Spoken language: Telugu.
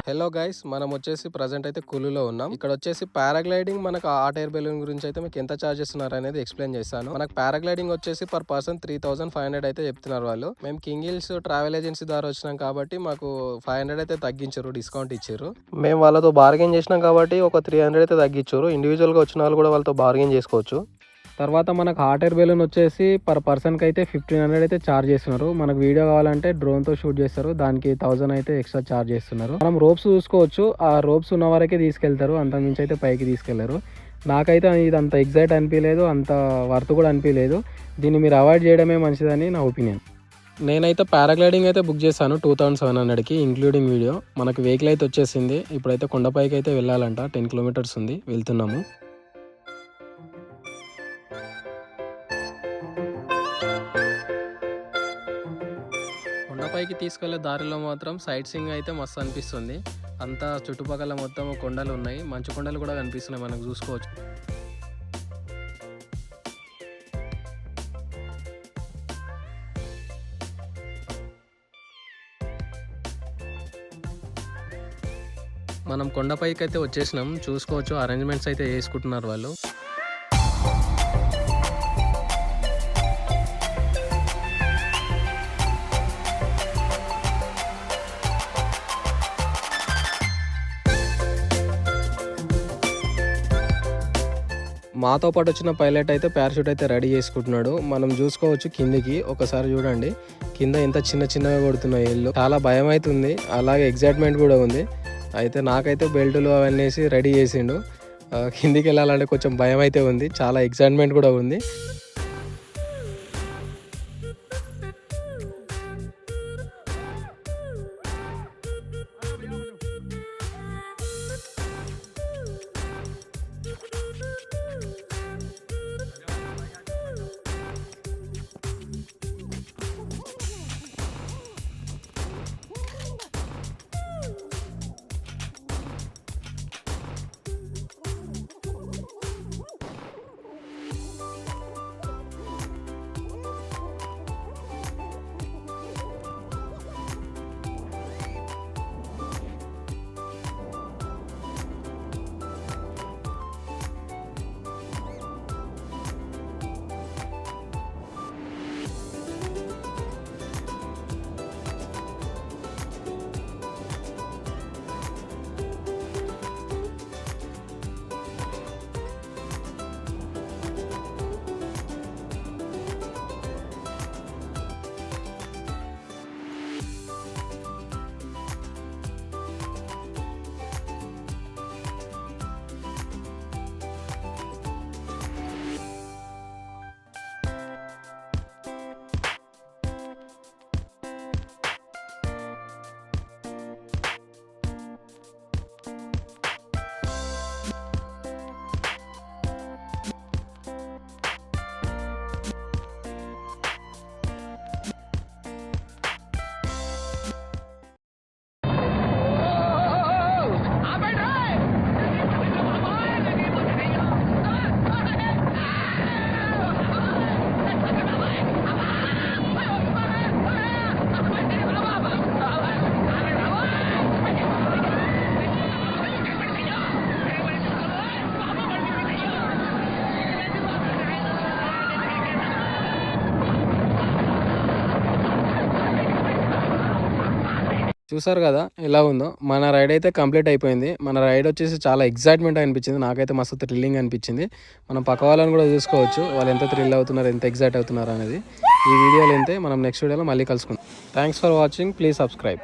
హలో గైస్, మనం వచ్చేసి ప్రజెంట్ అయితే కులులో ఉన్నాం. ఇక్కడ వచ్చేసి పారాగ్లైడింగ్ మనకు హాట్ ఎయిర్ బెలూన్ గురించి అయితే మీకు ఎంత చార్జ్ చేస్తున్నారు అనేది ఎక్స్ప్లెయిన్ చేస్తాను. మనకు పారాగ్లైడింగ్ వచ్చేసి పర్ పర్సన్ 3500 అయితే చెప్తున్నారు వాళ్ళు. మేము కింగ్ హిల్స్ ట్రావెల్ ఏజెన్సీ ద్వారా వచ్చినాం కాబట్టి మాకు 500 అయితే తగ్గించారు, డిస్కౌంట్ ఇచ్చారు. మేము వాళ్ళతో బార్గెన్ చేసినాం కాబట్టి ఒక 300 అయితే తగ్గించారు. ఇండివిజువల్ గా వచ్చిన వాళ్ళు కూడా వాళ్ళతో బార్గెన్ చేసుకోవచ్చు. తర్వాత మనకు హాట్ ఎయిర్ బెలూన్ వచ్చేసి పర్ పర్సన్కి అయితే 1500 అయితే ఛార్జ్ చేస్తున్నారు. మనకు వీడియో కావాలంటే డ్రోన్తో షూట్ చేస్తారు, దానికి 1000 అయితే ఎక్స్ట్రా ఛార్జ్ చేస్తున్నారు. మనం రోప్స్ చూసుకోవచ్చు, ఆ రోప్స్ ఉన్న వరకే తీసుకెళ్తారు, అంత మించి అయితే పైకి తీసుకెళ్లారు. నాకైతే ఇది అంత ఎగ్జైట్ అనిపించలేదు, అంత వర్త్ కూడా అనిపించలేదు. దీన్ని మీరు అవాయిడ్ చేయడమే మంచిదని నా ఒపీనియన్. నేనైతే పారాగ్లైడింగ్ అయితే బుక్ చేశాను 2700కి ఇంక్లూడింగ్ వీడియో. మనకు వెహికల్ అయితే వచ్చేసింది. ఇప్పుడైతే కొండపైకి అయితే వెళ్ళాలంట, 10 కిలోమీటర్స్ ఉంది, వెళ్తున్నాము. కొండపైకి తీసుకెళ్లే దారిలో మాత్రం సైట్ సీయింగ్ అయితే మస్తు అనిపిస్తుంది. అంతా చుట్టుపక్కల మొత్తం కొండలు ఉన్నాయి, మంచు కొండలు కూడా కనిపిస్తున్నాయి, మనకు చూసుకోవచ్చు. మనం కొండపైకి అయితే వచ్చేసినాం, చూసుకోవచ్చు. అరేంజ్మెంట్స్ అయితే వేసుకుంటున్నారు వాళ్ళు. మాతో పాటు వచ్చిన పైలట్ అయితే పారాషూట్ అయితే రెడీ చేసుకుంటున్నాడు. మనం చూసుకోవచ్చు కిందికి ఒకసారి చూడండి, కింద ఎంత చిన్నగా కొడుతున్నాయి ఇల్లు. చాలా భయం అవుతుంది, అలాగే ఎగ్జైట్మెంట్ కూడా ఉంది. అయితే నాకైతే బెల్టులు అవన్నీ రెడీ చేసిండు. కిందికి వెళ్ళాలంటే కొంచెం భయం అయితే ఉంది, చాలా ఎగ్జైట్మెంట్ కూడా ఉంది. చూసారు కదా ఎలా ఉందో. మన రైడ్ అయితే కంప్లీట్ అయిపోయింది. మన రైడ్ వచ్చేసి చాలా ఎగ్జైట్మెంట్ అనిపించింది, నాకైతే మస్తు థ్రిల్లింగ్ అనిపించింది. మనం పక్క వాళ్ళని కూడా చూసుకోవచ్చు, వాళ్ళు ఎంత థ్రిల్ అవుతున్నారు, ఎంత ఎగ్జైట్ అవుతున్నారు అనేది. ఈ వీడియోలో అయితే మనం నెక్స్ట్ వీడియోలో మళ్ళీ కలుసుకుందాం. Thanks for watching, please subscribe.